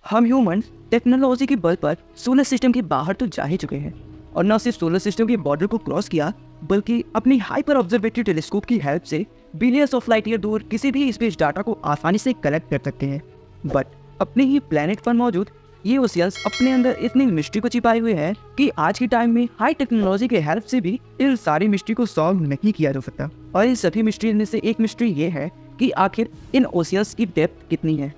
हम human technology के बल पर सोलर सिस्टम के बाहर तो जा ही चुके हैं, और न सिर्फ सोलर सिस्टम के बॉर्डर को क्रॉस किया, बल्कि अपनी हाइपर ऑब्जर्वेटरी टेलीस्कोप की हेल्प से बिलियंस ऑफ लाइट ईयर दूर किसी भी स्पेस डाटा को आसानी से कलेक्ट कर सकते हैं। बट अपने ही प्लेनेट पर मौजूद ये ओशियंस अपने अंदर इतनी मिस्ट्री को छिपाए हुए हैं कि आज के टाइम में हाई टेक्नोलॉजी के हेल्प से भी इन सारी मिस्ट्री को सॉल्व नहीं किया जा सकता। और इन सभी मिस्ट्री में से एक मिस्ट्री ये है कि आखिर इन ओशियंस की डेप्थ कितनी है,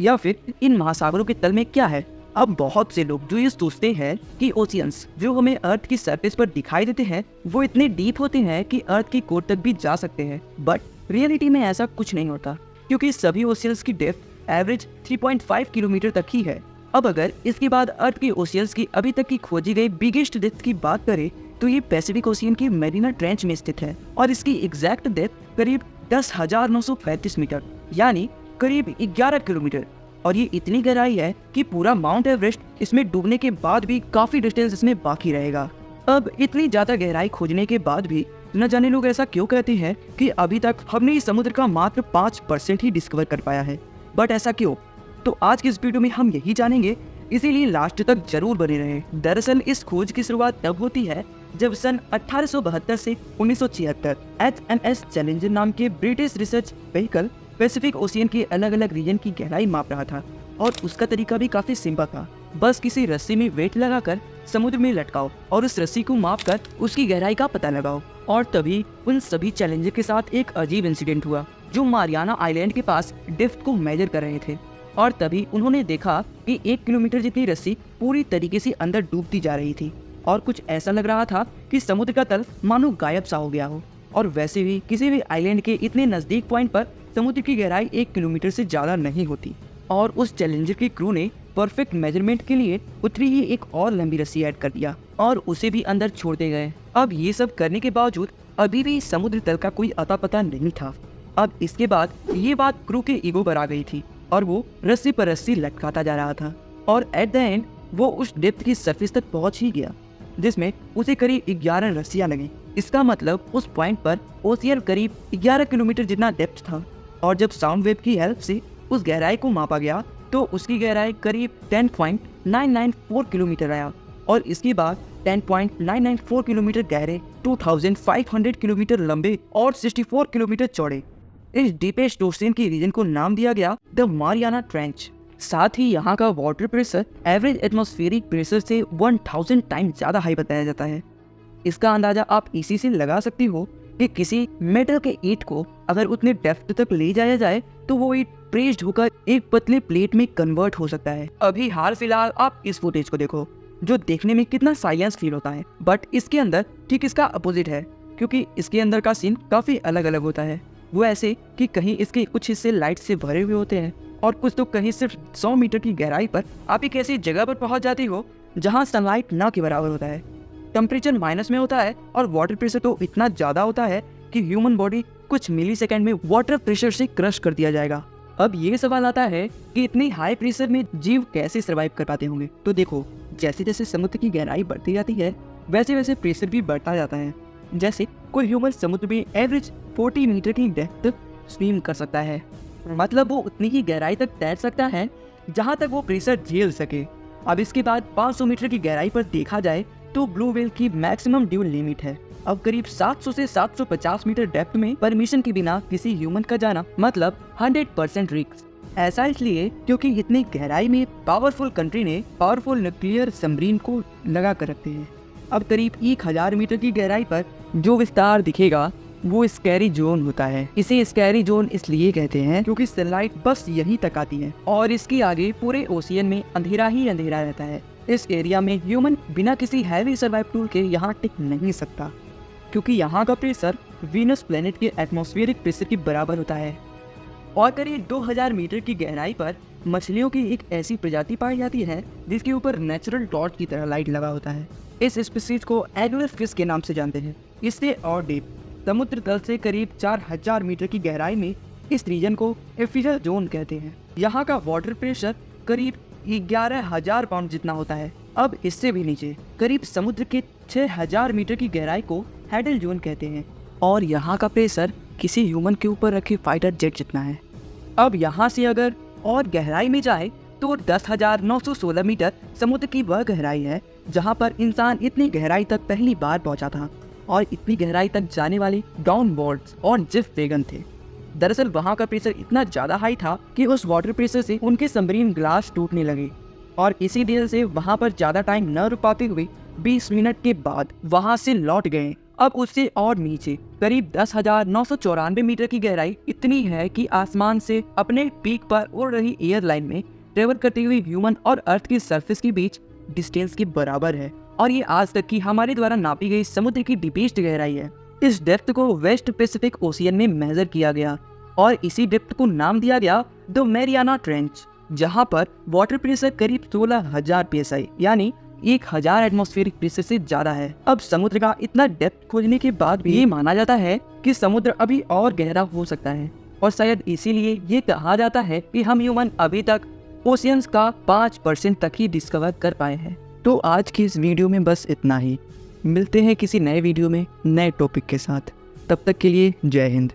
या फिर इन महासागरों के तल में क्या है। अब बहुत से लोग जो ये सोचते हैं कि ओशियंस जो हमें अर्थ की सरफेस पर दिखाई देते हैं वो इतने डीप होते हैं कि अर्थ की कोर तक भी जा सकते हैं, बट रियलिटी में ऐसा कुछ नहीं होता, क्योंकि सभी ओशियंस की डेप्थ एवरेज 3.5 किलोमीटर तक ही है। अब अगर इसके बाद अर्थ के ओशियंस की अभी तक की खोजी गई बिगेस्ट डेप्थ की बात करें तो ये पैसिफिक ओशियन की मैरीना ट्रेंच में स्थित है, और इसकी एग्जैक्ट डेप्थ करीब 10,935 मीटर यानी करीब 11 किलोमीटर। और ये इतनी गहराई है कि पूरा माउंट एवरेस्ट इसमें डूबने के बाद भी काफी डिस्टेंस इसमें बाकी रहेगा। अब इतनी ज्यादा गहराई खोजने के बाद भी न जाने लोग ऐसा क्यों कहते हैं कि अभी तक हमने इस समुद्र का मात्र 5% ही डिस्कवर कर पाया है। बट ऐसा क्यों? तो आज की इस वीडियो में हम यही जानेंगे, इसीलिए लास्ट तक जरूर बने रहें। दरअसल इस खोज की शुरुआत तब होती है जब सन 1872 से 1976 HMS चैलेंजर नाम के British research vehicle Pacific ocean के अलग अलग रीजन की गहराई माप रहा था, और उसका तरीका भी काफी सिंपल था। बस किसी रस्सी में वेट लगाकर समुद्र में लटकाओ और उस रस्सी को माप कर उसकी गहराई का पता लगाओ। और तभी उन सभी चैलेंजर के साथ एक अजीब इंसिडेंट हुआ, जो मारियाना आइलैंड के पास डेप्थ को मेजर कर रहे थे। और तभी उन्होंने देखा कि 1 किलोमीटर जितनी रस्सी पूरी तरीके से अंदर डूबती जा रही थी, और कुछ ऐसा लग रहा था कि समुद्र का तल मानो गायब सा हो गया हो। और वैसे भी किसी भी आइलैंड के इतने नजदीक पॉइंट पर समुद्र की गहराई 1 किलोमीटर से ज्यादा नहीं होती। और उस चैलेंजर की क्रू ने परफेक्ट मेजरमेंट के लिए उतरी ही एक और लंबी रस्सी ऐड कर दिया और उसे भी अंदर छोड़ते गए। अब ये सब करने के बावजूद अभी भी समुद्र तल का कोई अता पता नहीं था। अब इसके बाद ये बात क्रू के ईगो पर आ गई थी, और वो रस्सी पर रस्सी लटकाता जा रहा था, और एट द एंड वो उस डेप्थ की सरफेस तक पहुंच ही गया, जिसमें उसे करीब 11 रस्सियां लगी। इसका मतलब उस पॉइंट पर ओशियन करीब 11 किलोमीटर जितना डेप्थ था। और जब साउंड वेव की हेल्प से उस गहराई को मापा गया तो उसकी गहराई करीब 10.994 किलोमीटर आया, और इसके बाद 10.994 किलोमीटर गहरे, 2500 किलोमीटर लंबे और 64 किलोमीटर चौड़े इस डीपेस्ट ओशियन की रीजन को नाम दिया गया द मारियाना ट्रेंच। साथ ही यहाँ का water pressure average atmospheric pressure से 1000 टाइम ज्यादा हाई बताया जाता है। इसका अंदाजा आप इसी से लगा सकती हो कि किसी मेटल के ईंट को अगर उतने डेप्थ तक ले जाया जाए तो वो ईंट प्रेस्ड होकर एक पतले प्लेट में कन्वर्ट हो सकता है। अभी हाल फिलहाल आप इस फुटेज को देखो, जो देखने में कितना साइलेंस फील होता है, बट इसके अंदर ठीक इसका अपोजिट है, क्योंकि इसके अंदर का सीन काफी अलग अलग होता है। वो ऐसे कि कहीं इसके कुछ हिस्से लाइट से भरे हुए होते हैं, और कुछ तो कहीं सिर्फ 100 मीटर की गहराई पर आप एक ऐसी जगह पर पहुंच जाती हो जहां सनलाइट ना के बराबर होता है। टेम्परेचर माइनस में होता है, और वाटर प्रेशर तो इतना ज्यादा होता है कि ह्यूमन बॉडी कुछ मिली सेकेंड में वाटर प्रेशर से क्रश कर दिया जाएगा। अब ये सवाल आता है कि इतनी हाई प्रेशर में जीव कैसे सरवाइव कर पाते होंगे। तो देखो, जैसे जैसे समुद्र की गहराई बढ़ती जाती है वैसे वैसे प्रेशर भी बढ़ता जाता है। जैसे कोई ह्यूमन समुद्र में एवरेज 40 मीटर की डेप्थ स्विम कर सकता है, मतलब वो उतनी ही गहराई तक तैर सकता है जहाँ तक वो प्रेशर झेल सके। अब इसके बाद 500 मीटर की गहराई पर देखा जाए तो ब्लू व्हेल की मैक्सिमम ड्यू लिमिट है। अब करीब 700 से 750 मीटर डेप्थ में परमिशन के बिना किसी ह्यूमन का जाना मतलब 100% रिस्क। ऐसा इसलिए क्योंकि इतनी गहराई में पावरफुल कंट्री ने पावरफुल न्यूक्लियर सबमरीन को लगा कर रखते हैं। अब करीब 1000 मीटर की गहराई पर जो विस्तार दिखेगा वो स्कैरी जोन होता है। इसे स्कैरी जोन इसलिए कहते हैं क्योंकि सनलाइट बस यहीं तक आती है, और इसके आगे पूरे ओशियन में अंधेरा ही अंधेरा रहता है। इस एरिया में ह्यूमन बिना किसी हैवी सर्वाइव टूल के यहाँ टिक नहीं सकता, क्योंकि यहाँ का प्रेशर वीनस प्लेनेट के एटमॉस्फेरिक प्रेशर के बराबर होता है। और करीब 2000 मीटर की गहराई पर मछलियों की एक ऐसी प्रजाति पाई जाती है जिसके ऊपर नेचुरल टॉर्च की तरह लाइट लगा होता है। इस स्पीशीज को एंगुलर फिश के नाम से जानते हैं। इससे और डीप समुद्र तल से करीब 4000 मीटर की गहराई में इस रीजन को एफिजल जोन कहते हैं। यहाँ का वाटर प्रेशर करीब 11,000 पाउंड जितना होता है। अब इससे भी नीचे करीब समुद्र के 6000 मीटर की गहराई को हैडल जोन कहते हैं, और यहाँ का प्रेशर किसी ह्यूमन के ऊपर रखे फाइटर जेट जितना है। अब यहाँ से अगर और गहराई में जाए तो 10,916 मीटर समुद्र की वह गहराई है जहां पर इंसान इतनी गहराई तक पहली बार पहुंचा था और इतनी गहराई तक जाने वाले डाउनबोर्ड्स और जिफ वेगन थे। दरअसल वहां का प्रेशर इतना ज्यादा हाई था कि उस वाटर प्रेशर से उनके सबमरीन ग्लास टूटने लगे और इसी देर से वहां पर ज्यादा टाइम न रुक पाते हुए 20 मिनट के बाद वहां से लौट गए। अब उससे और नीचे करीब 10,994 मीटर की गहराई इतनी है कि आसमान से अपने पीक पर उड़ रही एयरलाइन में ट्रेवल करते हुए ह्यूमन और अर्थ की सरफेस के बीच डिस्टेंस के बराबर है और ये आज तक की हमारे द्वारा नापी गई समुद्र की डीपेस्ट गहराई है। इस डेप्थ को वेस्ट पैसिफिक ओशियन में मेजर किया गया और इसी डेप्थ को नाम दिया गया द मैरियाना ट्रेंच, जहां पर वाटर प्रेशर करीब 16,000 psi यानी 1,000 एटमॉस्फेरिक प्रेशर से ज्यादा है। अब समुद्र का इतना डेप्थ खोजने के बाद भी ये माना जाता है कि समुद्र अभी और गहरा हो सकता है और शायद इसीलिए ये कहा जाता है कि हम ह्यूमन अभी तक ओशियंस का 5% तक ही डिस्कवर कर पाए हैं। तो आज की इस वीडियो में बस इतना ही। मिलते हैं किसी नए वीडियो में नए टॉपिक के साथ। तब तक के लिए जय हिंद।